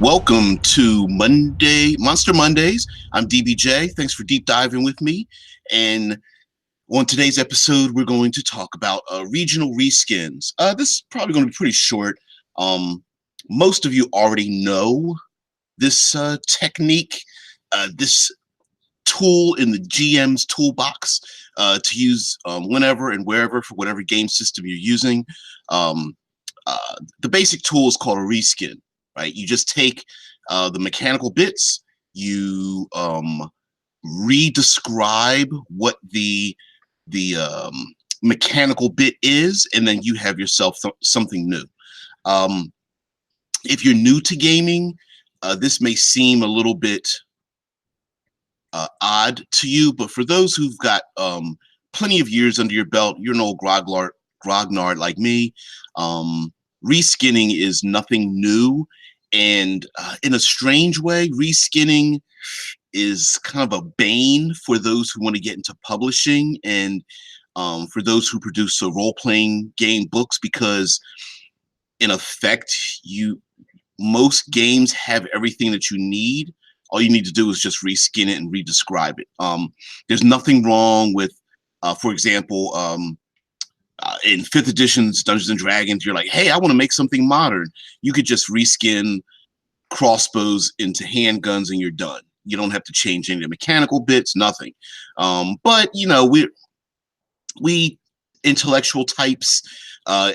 Welcome to Monster Mondays. I'm DBJ. Thanks for deep diving with me. And on today's episode, we're going to talk about regional reskins. This is probably going to be pretty short. Most of you already know this technique, this tool in the GM's toolbox to use whenever and wherever for whatever game system you're using. Um, the basic tool is called a reskin, right? You just take the mechanical bits, you re-describe what the mechanical bit is, and then you have yourself something new. If you're new to gaming, this may seem a little bit odd to you, but for those who've got plenty of years under your belt, you're an old grognard like me. Reskinning is nothing new, and in a strange way, reskinning is kind of a bane for those who want to get into publishing and for those who produce role-playing game books, because in effect, most games have everything that you need. All you need to do is just reskin it and redescribe it. There's nothing wrong with, for example, in 5th edition's Dungeons and Dragons, you're like, hey, I want to make something modern. You could just reskin crossbows into handguns and you're done. You don't have to change any of the mechanical bits, nothing. But you know, we intellectual types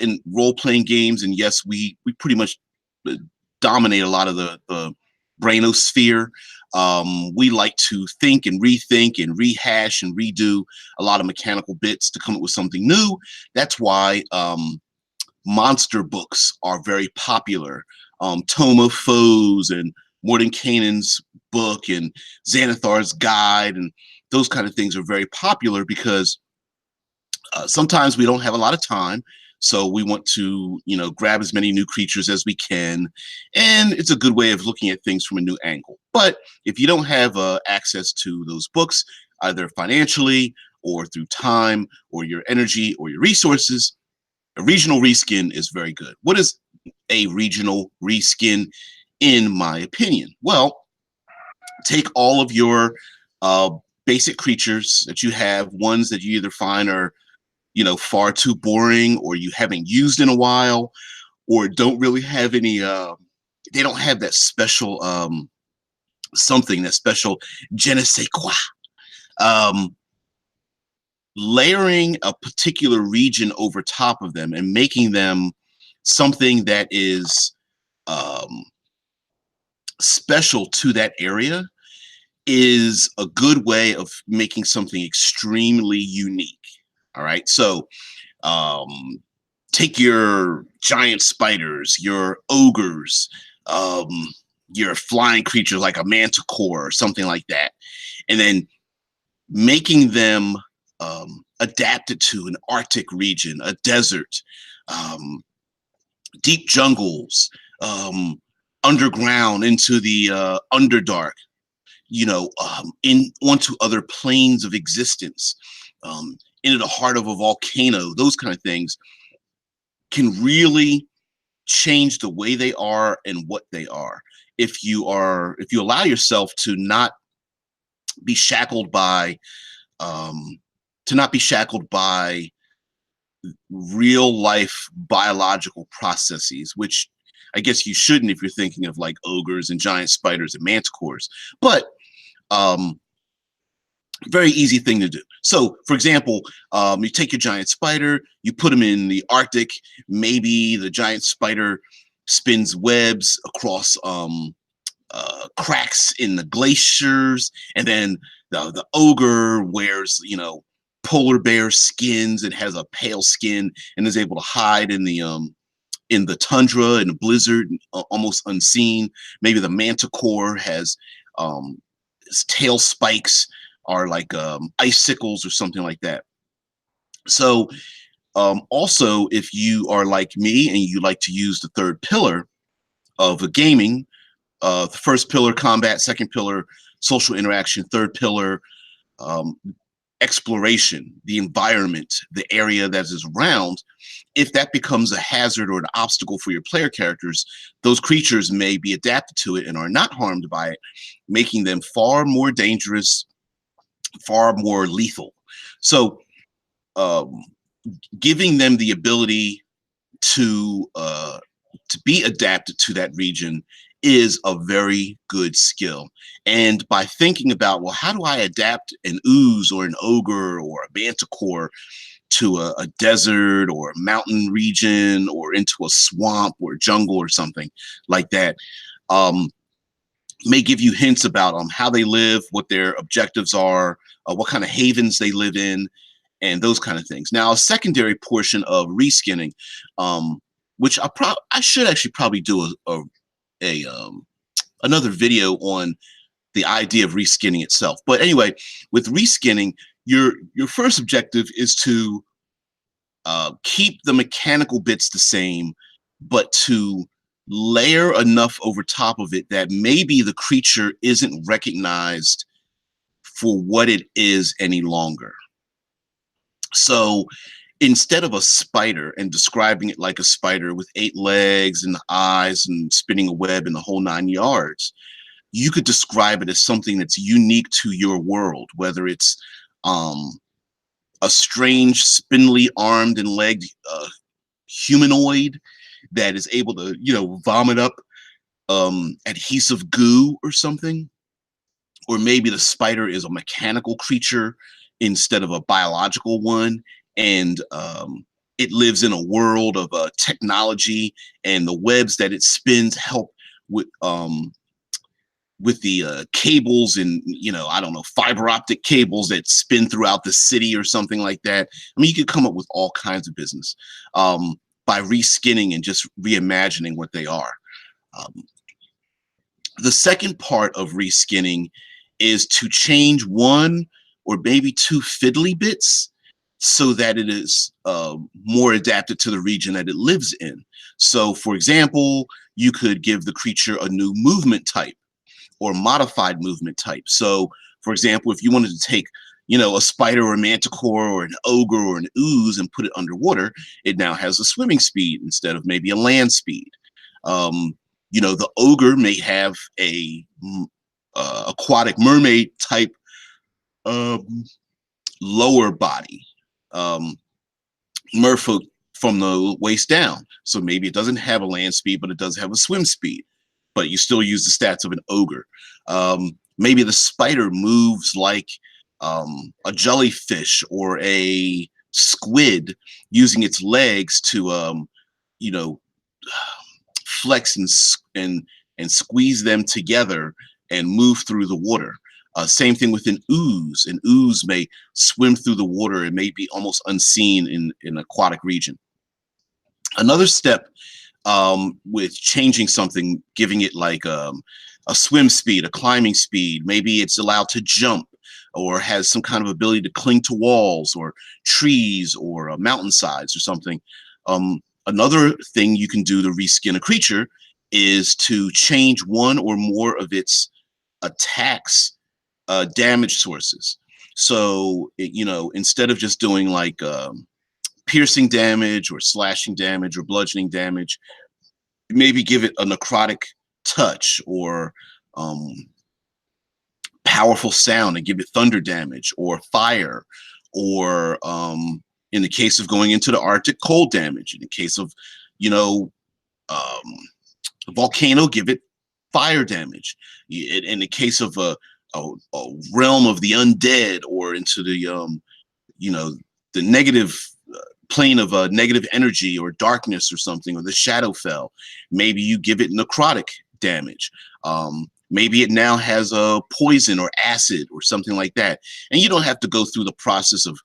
in role-playing games, and yes, we pretty much dominate a lot of the brainosphere. We like to think and rethink and rehash and redo a lot of mechanical bits to come up with something new. That's why monster books are very popular. Tome of Foes and Mordenkainen's book and Xanathar's Guide and those kind of things are very popular because sometimes we don't have a lot of time. So we want to, grab as many new creatures as we can. And it's a good way of looking at things from a new angle. But if you don't have access to those books, either financially or through time or your energy or your resources, a regional reskin is very good. What is a regional reskin, in my opinion? Well, take all of your basic creatures that you have, ones that you either find are far too boring, or you haven't used in a while, or don't really have any, they don't have that special something, that special je ne sais quoi. Layering a particular region over top of them and making them something that is special to that area is a good way of making something extremely unique. All right, so take your giant spiders, your ogres, your flying creatures like a manticore or something like that, and then making them adapted to an Arctic region, a desert, deep jungles, underground into the Underdark, onto other planes of existence, into the heart of a volcano. Those kind of things can really change the way they are and what they are. If you allow yourself to not be shackled by real life biological processes, which I guess you shouldn't if you're thinking of like ogres and giant spiders and manticores, but very easy thing to do. So, for example, you take your giant spider, you put them in the Arctic. Maybe the giant spider spins webs across cracks in the glaciers, and then the ogre wears, polar bear skins and has a pale skin and is able to hide in the tundra and the blizzard, almost unseen. Maybe the manticore has his tail spikes are like icicles or something like that. So also, if you are like me and you like to use the third pillar of a gaming, the first pillar, combat; second pillar, social interaction; third pillar, exploration, the environment, the area that is around. If that becomes a hazard or an obstacle for your player characters, those creatures may be adapted to it and are not harmed by it, making them far more dangerous, far more lethal. So, um, giving them the ability to be adapted to that region is a very good skill. And by thinking about, well, how do I adapt an ooze or an ogre or a manticore to a desert or a mountain region or into a swamp or jungle or something like that, um, may give you hints about how they live, what their objectives are, what kind of havens they live in, and those kind of things. Now, a secondary portion of reskinning, which I should actually probably do a another video on the idea of reskinning itself. But anyway, with reskinning, your first objective is to keep the mechanical bits the same, but to layer enough over top of it that maybe the creature isn't recognized for what it is any longer. So instead of a spider and describing it like a spider with 8 legs and eyes and spinning a web in the whole 9 yards, you could describe it as something that's unique to your world, whether it's a strange, spindly armed and legged humanoid that is able to, vomit up adhesive goo or something. Or maybe the spider is a mechanical creature instead of a biological one. And it lives in a world of technology, and the webs that it spins help with the cables and, I don't know, fiber optic cables that spin throughout the city or something like that. I mean, you could come up with all kinds of business by reskinning and just reimagining what they are. The second part of reskinning is to change one or maybe 2 fiddly bits so that it is more adapted to the region that it lives in. So, for example, you could give the creature a new movement type or modified movement type. So, for example, if you wanted to take, a spider or a manticore or an ogre or an ooze and put it underwater, it now has a swimming speed instead of maybe a land speed. The ogre may have a aquatic mermaid type lower body, merfolk from the waist down. So maybe it doesn't have a land speed, but it does have a swim speed. But you still use the stats of an ogre. Maybe the spider moves like a jellyfish or a squid, using its legs to, flex and squeeze them together and move through the water. Same thing with an ooze. An ooze may swim through the water and may be almost unseen in an aquatic region. Another step with changing something, giving it like a swim speed, a climbing speed. Maybe it's allowed to jump or has some kind of ability to cling to walls or trees or mountainsides or something. Another thing you can do to reskin a creature is to change one or more of its attacks damage sources. So, instead of just doing like piercing damage or slashing damage or bludgeoning damage, maybe give it a necrotic touch or powerful sound and give it thunder damage or fire, or in the case of going into the Arctic, cold damage. In the case of, a volcano, give it fire damage. In the case of a realm of the undead, or into the the negative plane of negative energy or darkness or something, or the Shadowfell, maybe you give it necrotic damage. Maybe it now has a poison or acid or something like that, and you don't have to go through the process of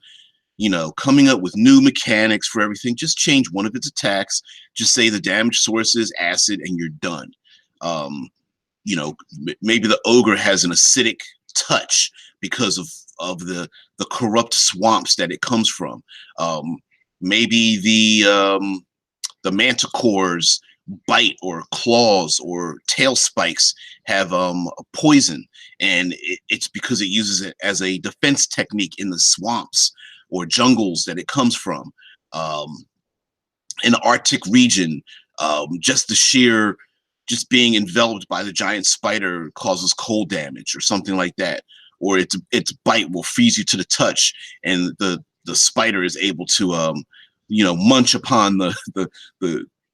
coming up with new mechanics for everything. Just change one of its attacks. Just say the damage source is acid, and you're done. Maybe the ogre has an acidic touch because of the corrupt swamps that it comes from. Maybe the manticores bite or claws or tail spikes have poison, and it's because it uses it as a defense technique in the swamps or jungles that it comes from. Um, in the Arctic region, just the sheer just being enveloped by the giant spider causes cold damage or something like that, or its bite will freeze you to the touch, and the spider is able to munch upon the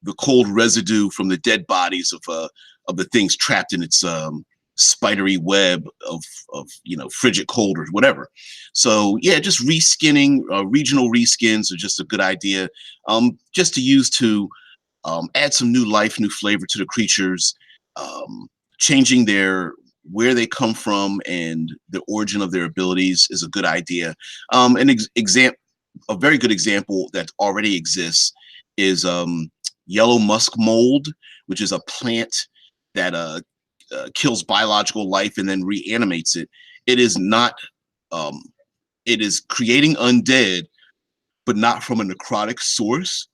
the cold residue from the dead bodies of the things trapped in its spidery web of frigid cold or whatever. So yeah, just reskinning, regional reskins are just a good idea, just to use to add some new life, new flavor to the creatures, um, changing their where they come from and the origin of their abilities is a good idea. A very good example that already exists is yellow musk mold, which is a plant that kills biological life and then reanimates it. It is not. Um, it is creating undead, but not from a necrotic source.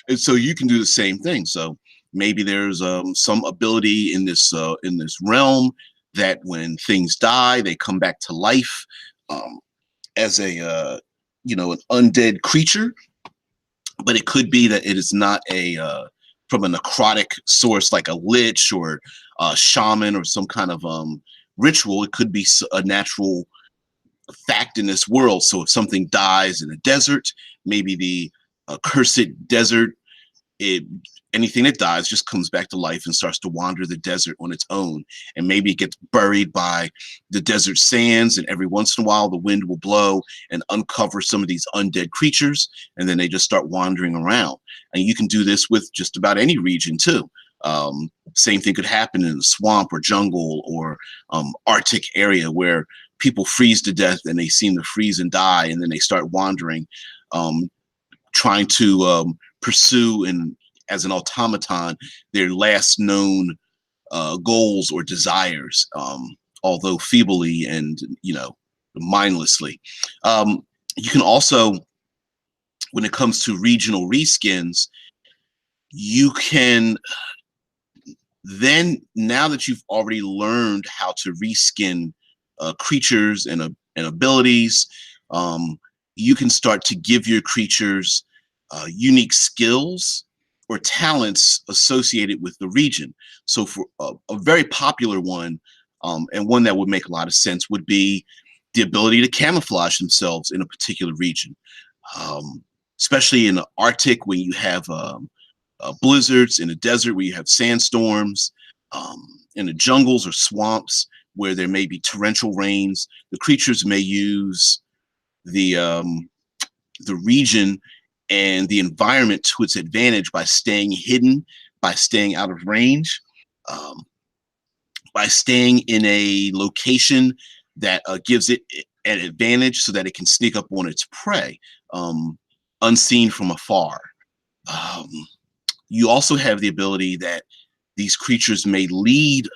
And so you can do the same thing. So maybe there's some ability in this realm that when things die, they come back to life um, as a an undead creature. But it could be that it is not a from a necrotic source like a lich or a shaman or some kind of ritual. It could be a natural fact in this world. So if something dies in a desert, maybe the cursed desert, it anything that dies just comes back to life and starts to wander the desert on its own. And maybe it gets buried by the desert sands, and every once in a while the wind will blow and uncover some of these undead creatures, and then they just start wandering around. And you can do this with just about any region too. Same thing could happen in a swamp or jungle or Arctic area where people freeze to death and they seem to freeze and die, and then they start wandering, trying to pursue and as an automaton their last known goals or desires, although feebly and mindlessly. You can also, when it comes to regional reskins, you can then, now that you've already learned how to reskin creatures and abilities, you can start to give your creatures unique skills or talents associated with the region. So for a very popular one, and one that would make a lot of sense, would be the ability to camouflage themselves in a particular region, um, especially in the Arctic when you have blizzards, in the desert where you have sandstorms, in the jungles or swamps where there may be torrential rains. The creatures may use the the region and the environment to its advantage by staying hidden, by staying out of range, um, by staying in a location that gives it an advantage so that it can sneak up on its prey, unseen from afar. Um, you also have the ability that these creatures may lead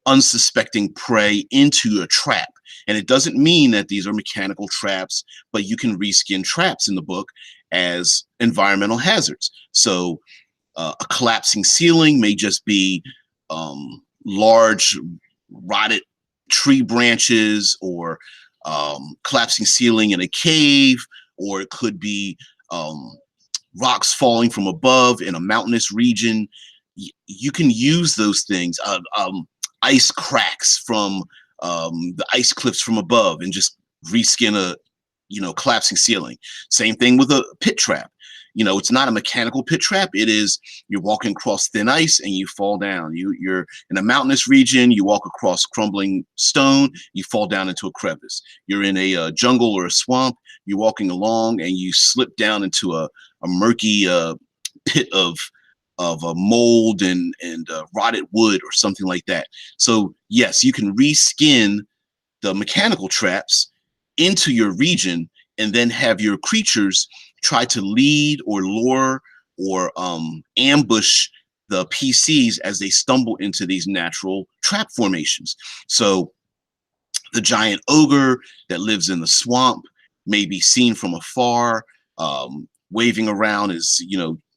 unsuspecting prey into a trap. And it doesn't mean that these are mechanical traps, but you can reskin traps in the book as environmental hazards. So a collapsing ceiling may just be large rotted tree branches, or collapsing ceiling in a cave, or it could be rocks falling from above in a mountainous region. You can use those things, ice cracks from the ice cliffs from above, and just reskin a collapsing ceiling. Same thing with a pit trap. It's not a mechanical pit trap. It is, you're walking across thin ice and you fall down. You're in a mountainous region, you walk across crumbling stone, you fall down into a crevice. You're in a jungle or a swamp, you're walking along and you slip down into a murky pit of mold and rotted wood or something like that. So yes, you can reskin the mechanical traps into your region, and then have your creatures try to lead or lure or ambush the PCs as they stumble into these natural trap formations. So the giant ogre that lives in the swamp may be seen from afar, waving around his,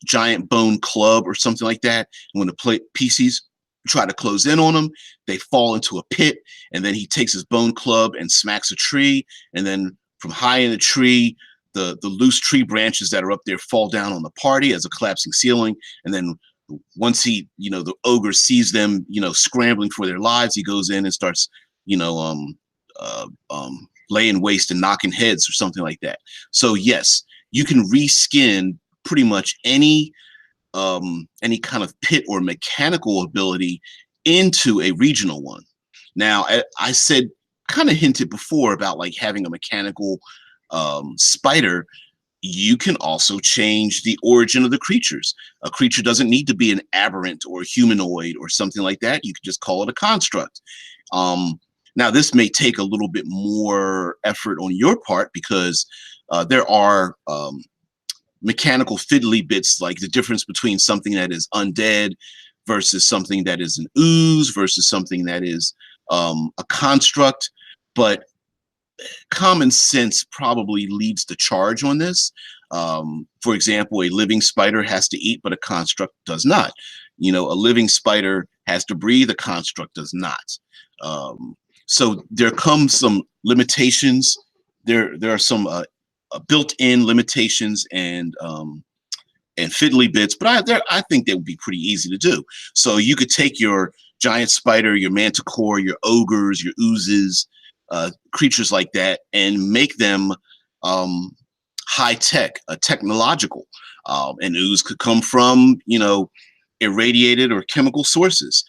giant bone club or something like that. And when the PCs try to close in on him, they fall into a pit, and then he takes his bone club and smacks a tree, and then from high in the tree, the loose tree branches that are up there fall down on the party as a collapsing ceiling. And then once the ogre sees them, scrambling for their lives, he goes in and starts, you know, laying waste and knocking heads or something like that. So yes, you can reskin pretty much any kind of pit or mechanical ability into a regional one. Now, I said, kind of hinted before about like having a mechanical spider. You can also change the origin of the creatures. A creature doesn't need to be an aberrant or humanoid or something like that. You can just call it a construct. Now, this may take a little bit more effort on your part because there are mechanical fiddly bits, like the difference between something that is undead versus something that is an ooze versus something that is a construct. But common sense probably leads the charge on this. For example, a living spider has to eat, but a construct does not. A living spider has to breathe, a construct does not. So there comes some limitations. There are some built-in limitations and fiddly bits, but I think they would be pretty easy to do. So you could take your giant spider, your manticore, your ogres, your oozes, creatures like that, and make them high tech, technological. An ooze could come from irradiated or chemical sources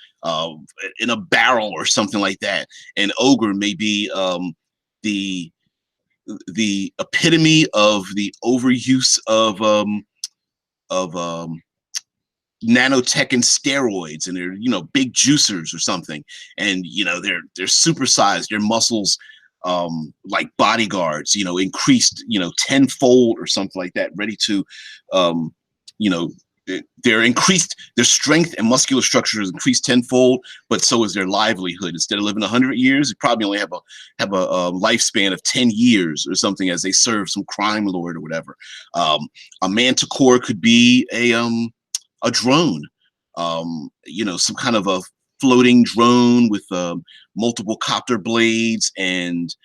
in a barrel or something like that. An ogre may be the epitome of the overuse of nanotech and steroids, and they're big juicers or something, and they're supersized, their muscles like bodyguards, increased tenfold or something like that, ready to they're increased, their strength and muscular structure is increased tenfold, but so is their livelihood. Instead of living 100 years, you probably only have a lifespan of 10 years or something, as they serve some crime lord or whatever. A manticore could be a drone, some kind of a floating drone with multiple copter blades, and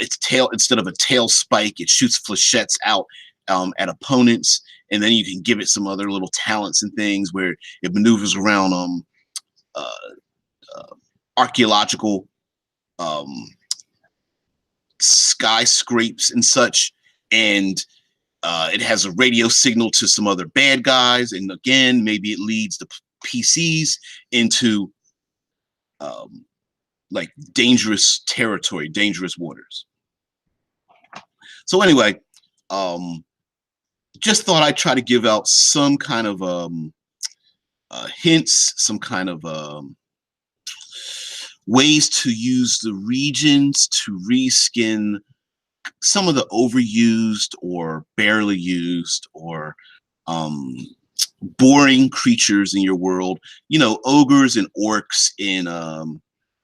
its tail, instead of a tail spike, it shoots flechettes out at opponents, and then you can give it some other little talents and things where it maneuvers around archaeological skyscrapes and such, and it has a radio signal to some other bad guys, and again, maybe it leads the PCs into like dangerous territory, dangerous waters. So anyway, just thought I'd try to give out some kind of hints, some kind of ways to use the regions to reskin some of the overused or barely used or boring creatures in your world. Ogres and orcs in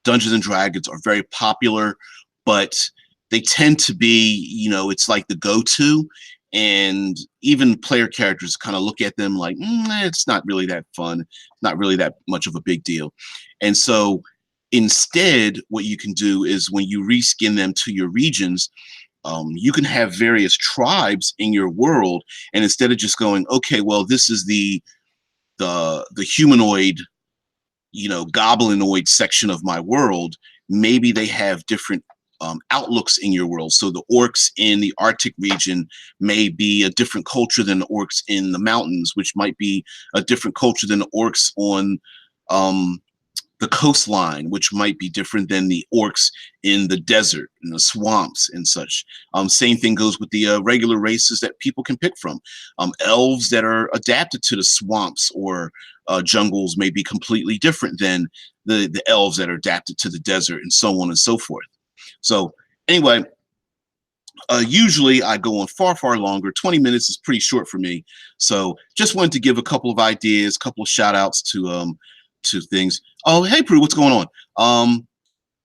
Dungeons and Dragons are very popular, but they tend to be, it's like the go-to, and even player characters kind of look at them like, it's not really that fun, not really that much of a big deal. And so instead, what you can do is when you reskin them to your regions, you can have various tribes in your world, and instead of just going, okay, well, this is the humanoid, goblinoid section of my world, maybe they have different outlooks in your world. So the orcs in the Arctic region may be a different culture than the orcs in the mountains, which might be a different culture than the orcs on the coastline, which might be different than the orcs in the desert, in the swamps and such. Same thing goes with the regular races that people can pick from. Elves that are adapted to the swamps or jungles may be completely different than the elves that are adapted to the desert, and so on and so forth. So anyway, usually I go on far, far longer. 20 minutes is pretty short for me. So just wanted to give a couple of ideas, a couple of shout outs to things. Oh, hey, Prue, what's going on?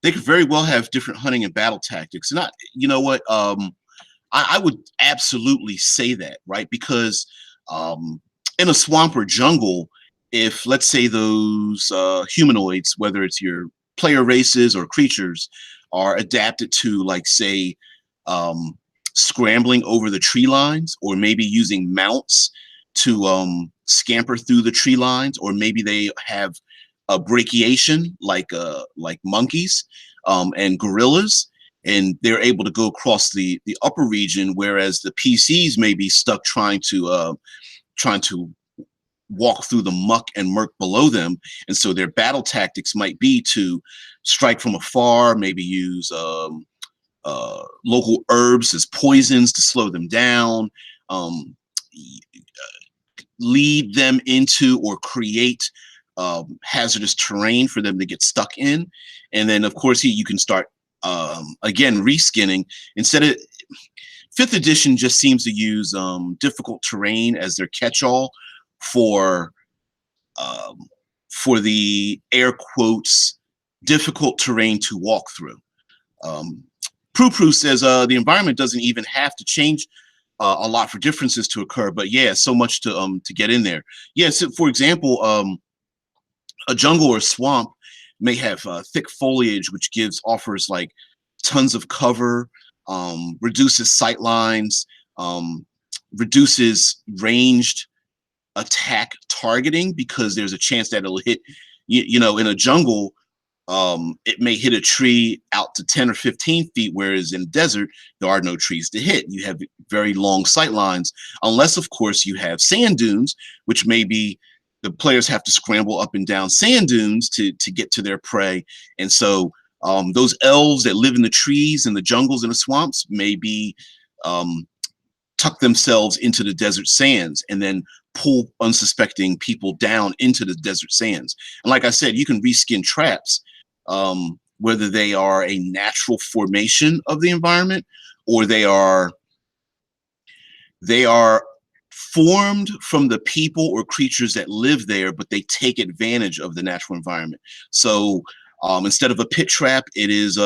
They could very well have different hunting and battle tactics. And you know what? I would absolutely say that, right? Because um, in a swamp or jungle, if let's say those humanoids, whether it's your player races or creatures, are adapted to, like, say, um, scrambling over the tree lines, or maybe using mounts to scamper through the tree lines, or maybe they have a brachiation like monkeys and gorillas, and they're able to go across the upper region, whereas the PCs may be stuck trying to walk through the muck and murk below them, and so their battle tactics might be to strike from afar, maybe use local herbs as poisons to slow them down, um, lead them into or create hazardous terrain for them to get stuck in. And then, of course, you can start again reskinning. Instead of fifth edition, just seems to use difficult terrain as their catch-all for um, for the air quotes difficult terrain to walk through. Um, Prue says the environment doesn't even have to change a lot for differences to occur, but yeah, so much to get in there. Yeah, so for example, a jungle or swamp may have thick foliage, which offers like tons of cover, reduces sight lines, um, reduces ranged attack targeting, because there's a chance that it'll hit in a jungle. It may hit a tree out to 10 or 15 feet, whereas in desert, there are no trees to hit. You have very long sight lines, unless, of course, you have sand dunes, which may be the players have to scramble up and down sand dunes to get to their prey. And so those elves that live in the trees and the jungles and the swamps may be um, tuck themselves into the desert sands and then pull unsuspecting people down into the desert sands. And like I said, you can reskin traps, whether they are a natural formation of the environment or they are formed from the people or creatures that live there, but they take advantage of the natural environment. So instead of a pit trap, it is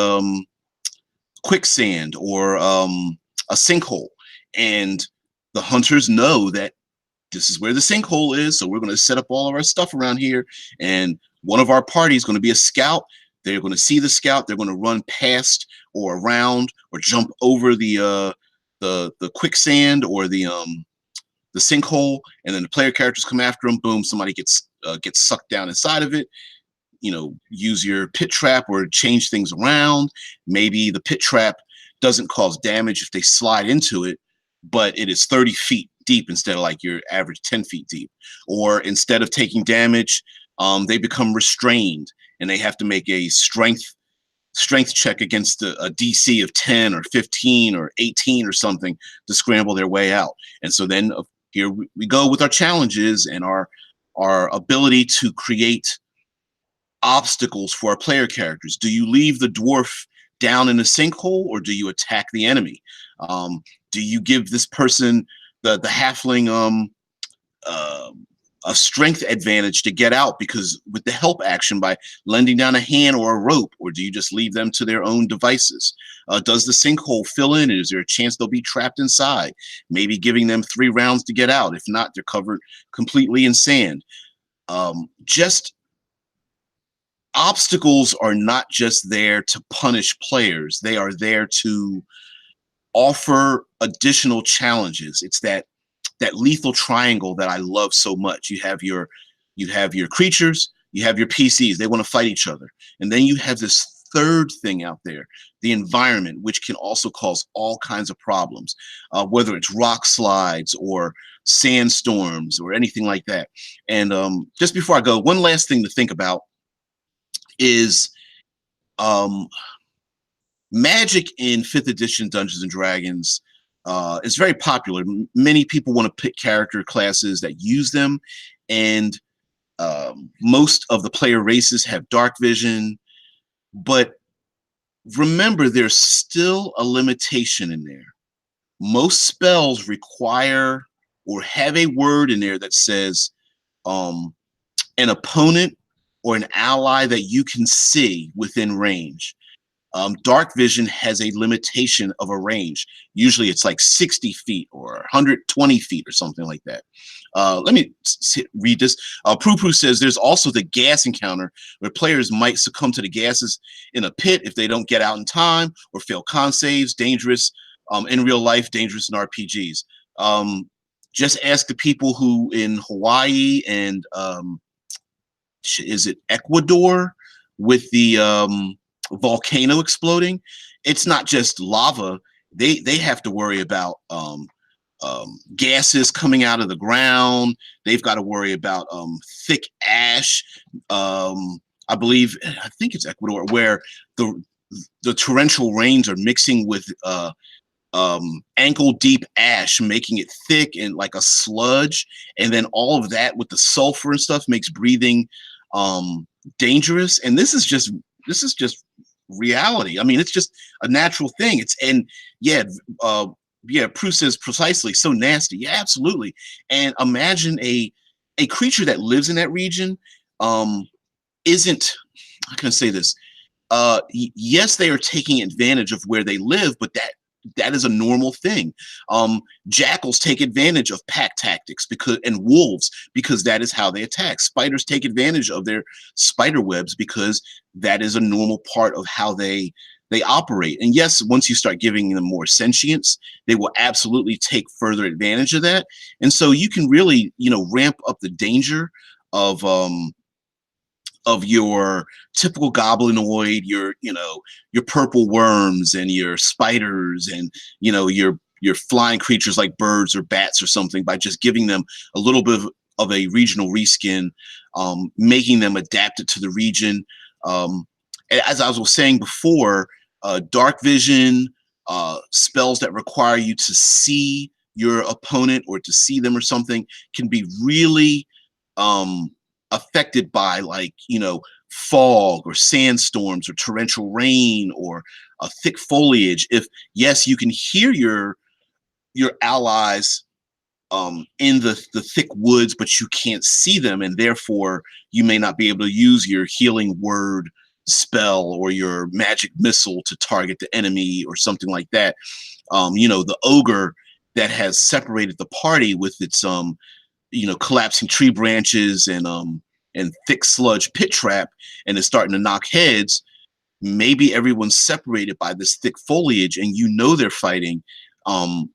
quicksand or a sinkhole. And the hunters know that this is where the sinkhole is, so we're going to set up all of our stuff around here. And one of our party is going to be a scout. They're going to see the scout. They're going to run past or around or jump over the quicksand or the sinkhole, and then the player characters come after them. Boom! Somebody gets sucked down inside of it. Use your pit trap or change things around. Maybe the pit trap doesn't cause damage if they slide into it, but it is 30 feet deep instead of like your average 10 feet deep. Or instead of taking damage, they become restrained and they have to make a strength check against a DC of 10 or 15 or 18 or something to scramble their way out. And so then here we go with our challenges and our ability to create obstacles for our player characters. Do you leave the dwarf down in a sinkhole, or do you attack the enemy? Do you give this person, the halfling, a strength advantage to get out because with the help action by lending down a hand or a rope, or do you just leave them to their own devices? Does the sinkhole fill in? Is there a chance they'll be trapped inside? Maybe giving them 3 rounds to get out. If not, they're covered completely in sand. Just obstacles are not just there to punish players. They are there to offer additional challenges. It's that lethal triangle that I love so much. You have your creatures, you have your PCs, they want to fight each other. And then you have this third thing out there, the environment, which can also cause all kinds of problems, whether it's rock slides or sandstorms or anything like that. And just before I go, one last thing to think about is magic in 5th edition Dungeons and Dragons is very popular. Many people want to pick character classes that use them, and most of the player races have dark vision. But remember, there's still a limitation in there. Most spells require or have a word in there that says an opponent or an ally that you can see within range. Dark vision has a limitation of a range. Usually it's like 60 feet or 120 feet or something like that. Let me read this. Prue Prue says there's also the gas encounter where players might succumb to the gases in a pit if they don't get out in time or fail con saves. Dangerous in real life, dangerous in RPGs. Just ask the people who in Hawaii and is it Ecuador with the volcano exploding. It's not just lava. They have to worry about gases coming out of the ground. They've got to worry about thick ash. I think it's Ecuador, where the torrential rains are mixing with ankle deep ash, making it thick and like a sludge. And then all of that with the sulfur and stuff makes breathing dangerous. And this is just reality. I mean, it's just a natural thing. Prue says precisely, so nasty. Yeah, absolutely. And imagine a creature that lives in that region isn't, how can I say this? Yes, they are taking advantage of where they live, but that is a normal thing. Jackals take advantage of pack tactics and wolves because that is how they attack. Spiders take advantage of their spider webs because that is a normal part of how they operate. And yes, once you start giving them more sentience, they will absolutely take further advantage of that. And so you can really, ramp up the danger of your typical goblinoid, your purple worms and your spiders and your flying creatures like birds or bats or something, by just giving them a little bit of a regional reskin, making them adapted to the region. As I was saying before, dark vision, spells that require you to see your opponent or to see them or something can be really affected by fog or sandstorms or torrential rain or thick foliage. If yes, you can hear your allies in the thick woods, but you can't see them, and therefore you may not be able to use your healing word spell or your magic missile to target the enemy or something like that. The ogre that has separated the party with its collapsing tree branches and thick sludge pit trap, and is starting to knock heads. Maybe everyone's separated by this thick foliage, and they're fighting,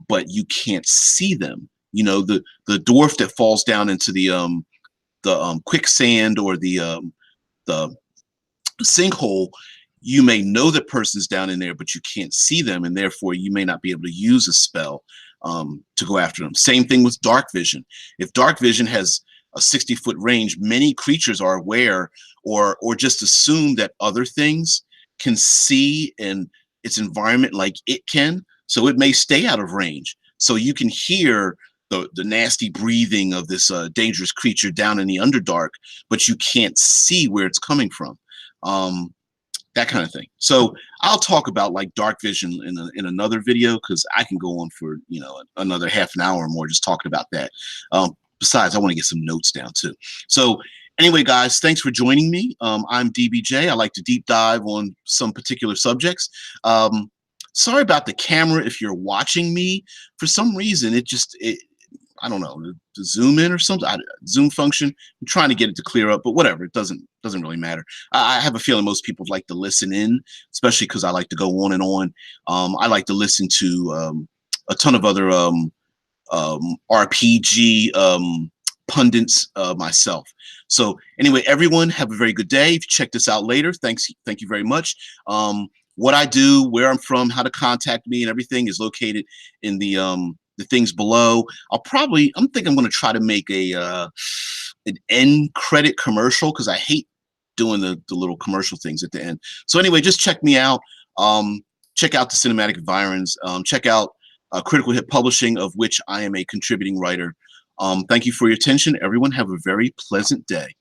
but you can't see them. The dwarf that falls down into the quicksand or the sinkhole, you may know the person's down in there, but you can't see them, and therefore you may not be able to use a spell to go after them. Same thing with dark vision. If dark vision has a 60-foot range, many creatures are aware or just assume that other things can see in its environment like it can, so it may stay out of range. So you can hear the nasty breathing of this dangerous creature down in the Underdark, but you can't see where it's coming from. That kind of thing. So I'll talk about dark vision in another video, because I can go on for another half an hour or more just talking about that. Besides, I want to get some notes down too. So anyway, guys, thanks for joining me. I'm DBJ. I like to deep dive on some particular subjects. Sorry about the camera if you're watching me. For some reason, I don't know, the zoom in or something, zoom function. I'm trying to get it to clear up, but whatever. It doesn't really matter. I have a feeling most people like to listen in, especially because I like to go on and on. I like to listen to a ton of other RPG pundits myself. So anyway, everyone have a very good day. If you check this out later, thank you very much. What I do, where I'm from, how to contact me, and everything is located in the things below. I'm thinking I'm going to try to make an end credit commercial, because I hate doing the little commercial things at the end. So anyway, just check me out. Check out the Cinematic Environs. Check out Critical Hit Publishing, of which I am a contributing writer. Thank you for your attention. Everyone have a very pleasant day.